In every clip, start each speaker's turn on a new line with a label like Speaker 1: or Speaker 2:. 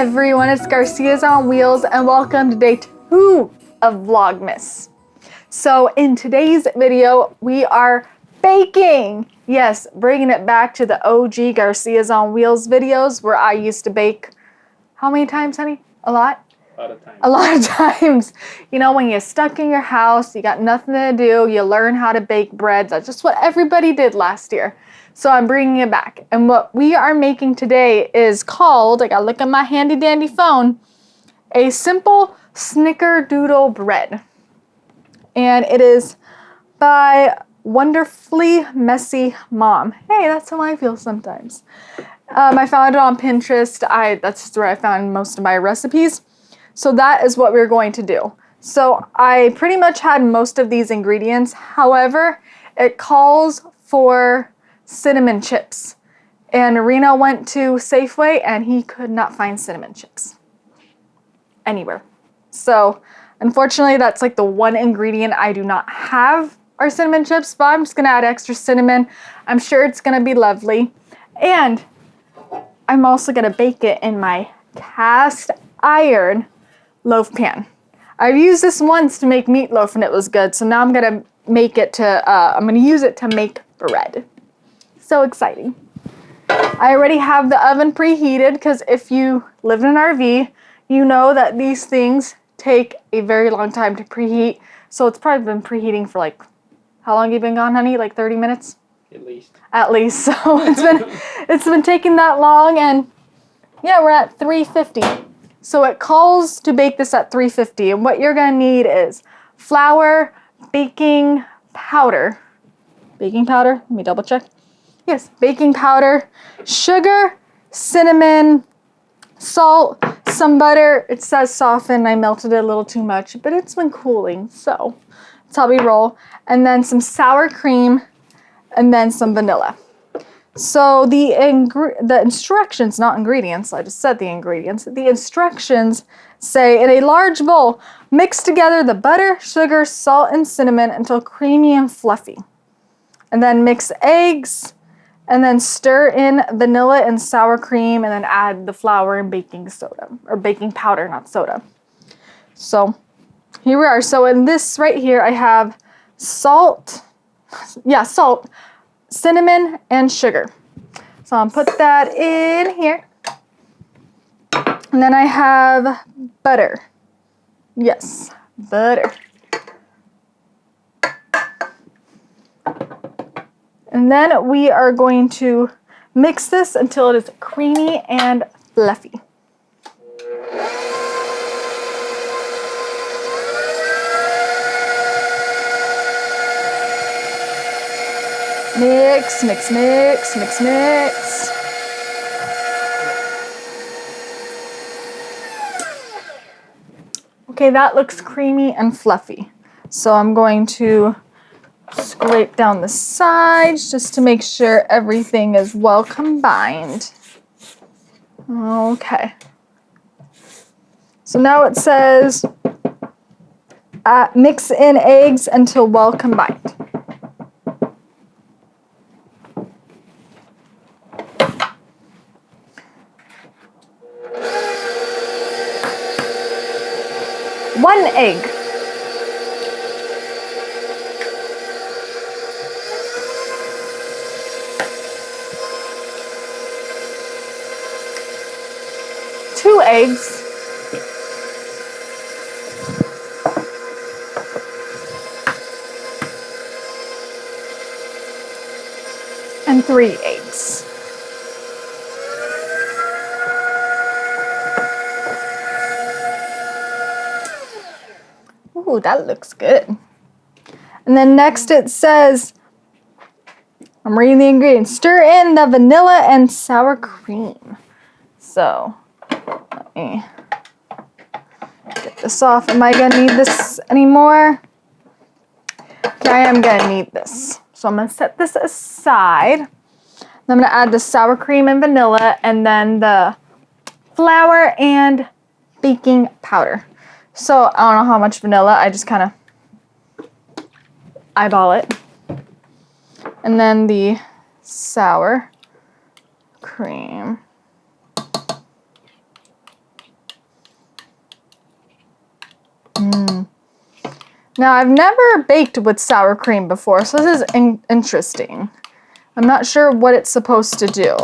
Speaker 1: everyone, it's Garcia's on Wheels and welcome to day 2 of Vlogmas. So in today's video, we are baking. Yes, bringing it back to the OG Garcia's on Wheels videos where I used to bake, how many times, honey? A lot? A lot of times. You know, when you're stuck in your house, you got nothing to do, you learn how to bake bread. That's just what everybody did last year. So I'm bringing it back. And what we are making today is called, I gotta look at my handy dandy phone, a simple Snickerdoodle bread. And it is by Wonderfully Messy Mom. Hey, that's how I feel sometimes. I found it on Pinterest. That's just where I found most of my recipes. So that is what we're going to do. So I pretty much had most of these ingredients. However, it calls for cinnamon chips. And Reno went to Safeway and he could not find cinnamon chips anywhere. So unfortunately, that's like the one ingredient I do not have are cinnamon chips, but I'm just gonna add extra cinnamon. I'm sure it's gonna be lovely. And I'm also gonna bake it in my cast iron loaf pan. I've used this once to make meatloaf and it was good. So now I'm gonna make it I'm gonna use it to make bread. So exciting. I already have the oven preheated because if you live in an RV, you know that these things take a very long time to preheat. So it's probably been preheating for like, how long have you been gone, honey? Like 30 minutes?
Speaker 2: At least.
Speaker 1: At least. So it's been taking that long, and yeah, we're at 350. So it calls to bake this at 350. And what you're gonna need is flour, baking powder. Baking powder? Let me double check. Yes, baking powder, sugar, cinnamon, salt, some butter. It says soften. I melted it a little too much, but it's been cooling, so that's how we roll. And then some sour cream, and then some vanilla. So the instructions, not ingredients, I just said the ingredients. The instructions say, in a large bowl, mix together the butter, sugar, salt, and cinnamon until creamy and fluffy. And then mix eggs, and then stir in vanilla and sour cream, and then add the flour and baking soda, or baking powder, not soda. So here we are. So in this right here, I have salt, cinnamon, and sugar. So I'll put that in here. And then I have butter. Yes, butter. And then we are going to mix this until it is creamy and fluffy. Mix, mix, mix, mix, mix. Okay, that looks creamy and fluffy. So I'm going to scrape down the sides just to make sure everything is well combined. Okay. So now it says mix in eggs until well combined. One egg. Two eggs. And 3 eggs. Ooh, that looks good. And then next it says, I'm reading the ingredients, stir in the vanilla and sour cream. So let me get this off. Am I gonna need this anymore? Okay, I am gonna need this. So I'm gonna set this aside. Then I'm gonna add the sour cream and vanilla, and then the flour and baking powder. So I don't know how much vanilla, I just kind of eyeball it. And then the sour cream. Now, I've never baked with sour cream before, so this is interesting. I'm not sure what it's supposed to do.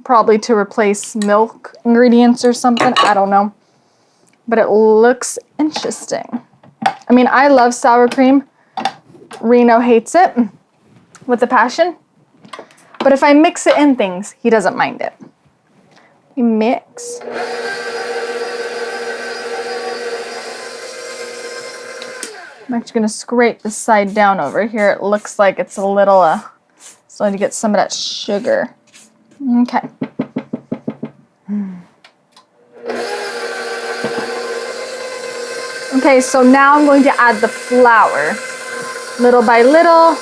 Speaker 1: Probably to replace milk ingredients or something. I don't know. But it looks interesting. I mean, I love sour cream. Reno hates it with a passion. But if I mix it in things, he doesn't mind it. We mix. I'm actually going to scrape this side down over here. It looks like it's a little, so I need to get some of that sugar. Okay. Okay, so now I'm going to add the flour. Little by little.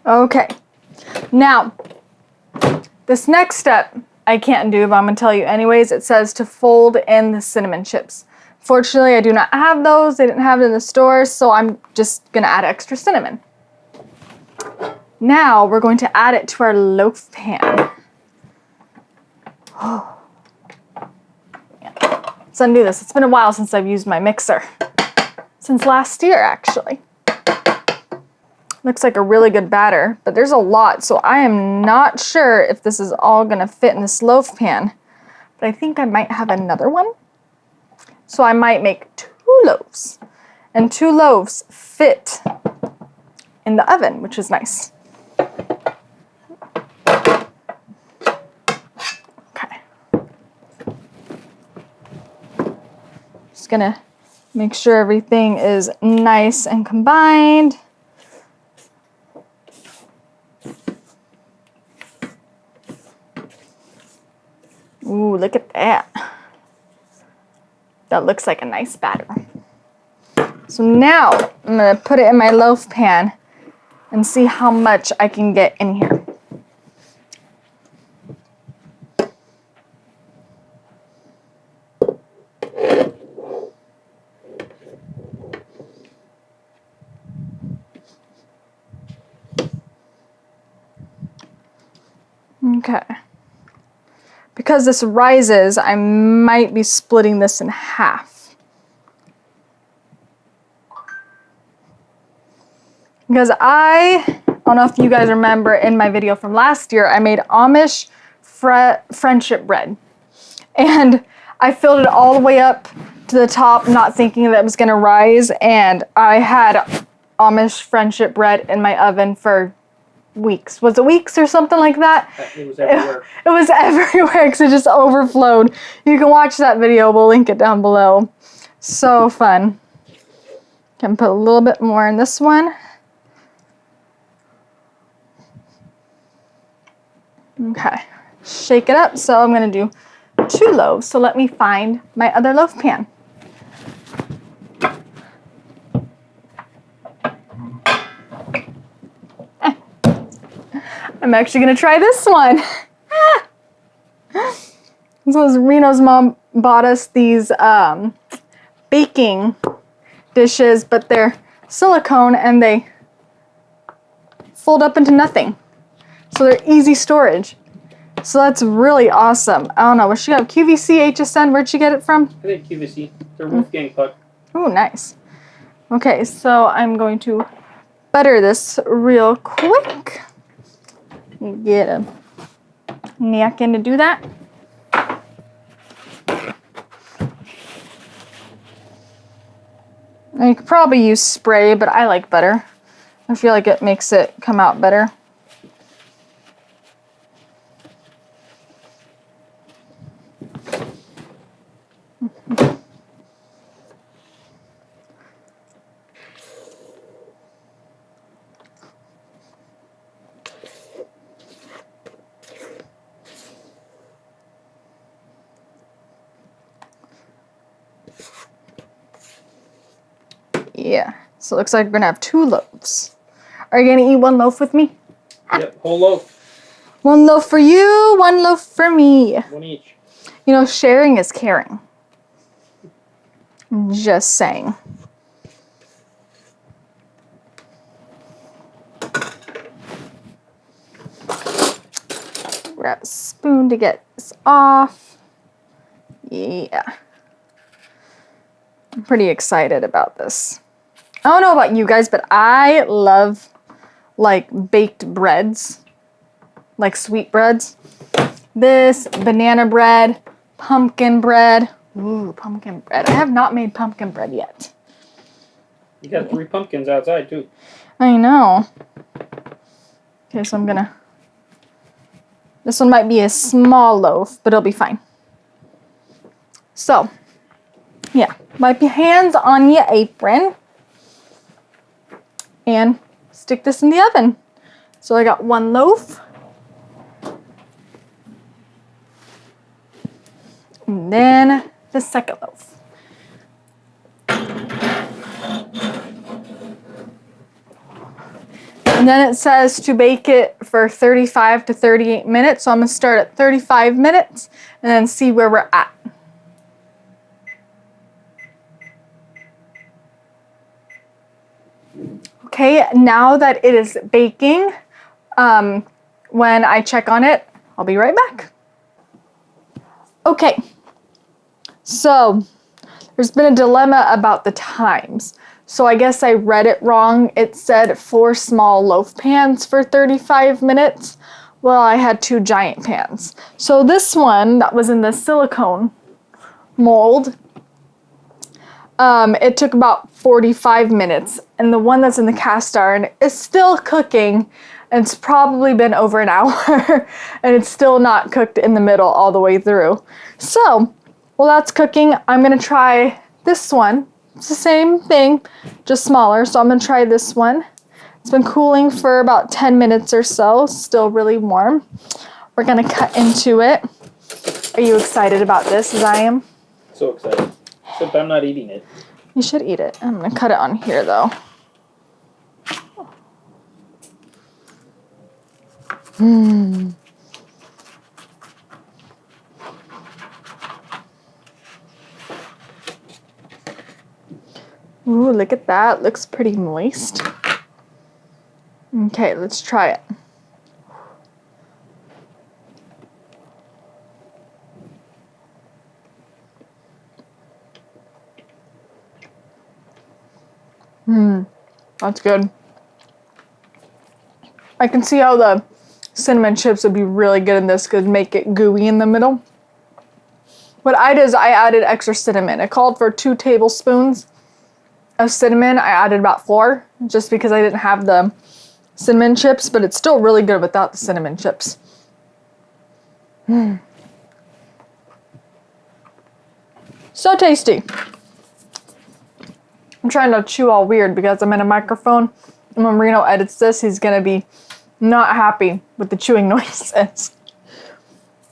Speaker 1: Okay, now, this next step I can't do, but I'm going to tell you anyways. It says to fold in the cinnamon chips. Fortunately, I do not have those. They didn't have it in the stores, so I'm just going to add extra cinnamon. Now, we're going to add it to our loaf pan. Oh. Let's undo this. It's been a while since I've used my mixer. Since last year, actually. Looks like a really good batter, but there's a lot, so I am not sure if this is all gonna fit in this loaf pan, but I think I might have another one. So I might make 2 loaves, and 2 loaves fit in the oven, which is nice. Okay. Just gonna make sure everything is nice and combined. Ooh, look at that. That looks like a nice batter. So now I'm gonna put it in my loaf pan and see how much I can get in here. Okay. Because this rises, I might be splitting this in half. Because I don't know if you guys remember in my video from last year, I made Amish friendship bread. And I filled it all the way up to the top, not thinking that it was gonna rise. And I had Amish friendship bread in my oven for weeks. Was it weeks or something like that?
Speaker 2: It was everywhere.
Speaker 1: It was everywhere because it just overflowed. You can watch that video. We'll link it down below. So fun. Can put a little bit more in this one. Okay. Shake it up. So I'm going to do 2 loaves. So let me find my other loaf pan. I'm actually gonna try this one. So Reno's mom bought us these baking dishes, but they're silicone and they fold up into nothing. So they're easy storage. So that's really awesome. I don't know, what she got? QVC, HSN, where'd she get it from?
Speaker 2: I think QVC. They're Wolfgang Puck.
Speaker 1: Oh, nice. Okay, so I'm going to butter this real quick. Get a napkin to do that. Now you could probably use spray, but I like butter. I feel like it makes it come out better. Yeah. So it looks like we're gonna have 2 loaves. Are you gonna eat 1 loaf with me?
Speaker 2: Yep, whole loaf.
Speaker 1: 1 loaf for you, 1 loaf for me.
Speaker 2: 1 each.
Speaker 1: You know, sharing is caring. I'm just saying. Grab a spoon to get this off. Yeah. I'm pretty excited about this. I don't know about you guys, but I love like baked breads, like sweet breads. This, banana bread, pumpkin bread. Ooh, pumpkin bread. I have not made pumpkin bread yet.
Speaker 2: You got 3 pumpkins outside, too.
Speaker 1: I know. Okay, so I'm gonna... This one might be a small loaf, but it'll be fine. So, yeah. Wipe your hands on your apron. And stick this in the oven. So I got 1 loaf. And then the second loaf. And then it says to bake it for 35 to 38 minutes. So I'm going to start at 35 minutes and then see where we're at. Okay, now that it is baking, when I check on it, I'll be right back. Okay, so there's been a dilemma about the times. So I guess I read it wrong. It said 4 small loaf pans for 35 minutes. Well, I had 2 giant pans. So this one that was in the silicone mold, it took about 45 minutes. And the one that's in the cast iron is still cooking. And it's probably been over an hour. And it's still not cooked in the middle all the way through. So, while that's cooking, I'm going to try this one. It's the same thing, just smaller. So I'm going to try this one. It's been cooling for about 10 minutes or so. Still really warm. We're going to cut into it. Are you excited about this as I am?
Speaker 2: So excited. Except I'm not eating it.
Speaker 1: You should eat it. I'm going to cut it on here though. Ooh, look at that. Looks pretty moist. Okay, let's try it. That's good. I can see how the cinnamon chips would be really good in this, could make it gooey in the middle. What I did is I added extra cinnamon. It called for 2 tablespoons of cinnamon. I added about 4 just because I didn't have the cinnamon chips, but it's still really good without the cinnamon chips. So tasty. I'm trying to chew all weird because I'm in a microphone. And when Reno edits this, he's gonna be not happy with the chewing noises.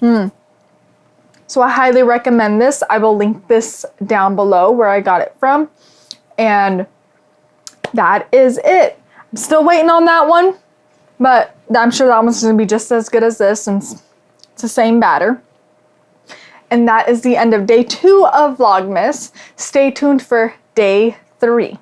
Speaker 1: So I highly recommend this. I will link this down below where I got it from. And that is it. I'm still waiting on that one, but I'm sure that one's gonna be just as good as this, and it's the same batter. And that is the end of day 2 of Vlogmas. Stay tuned for day 3.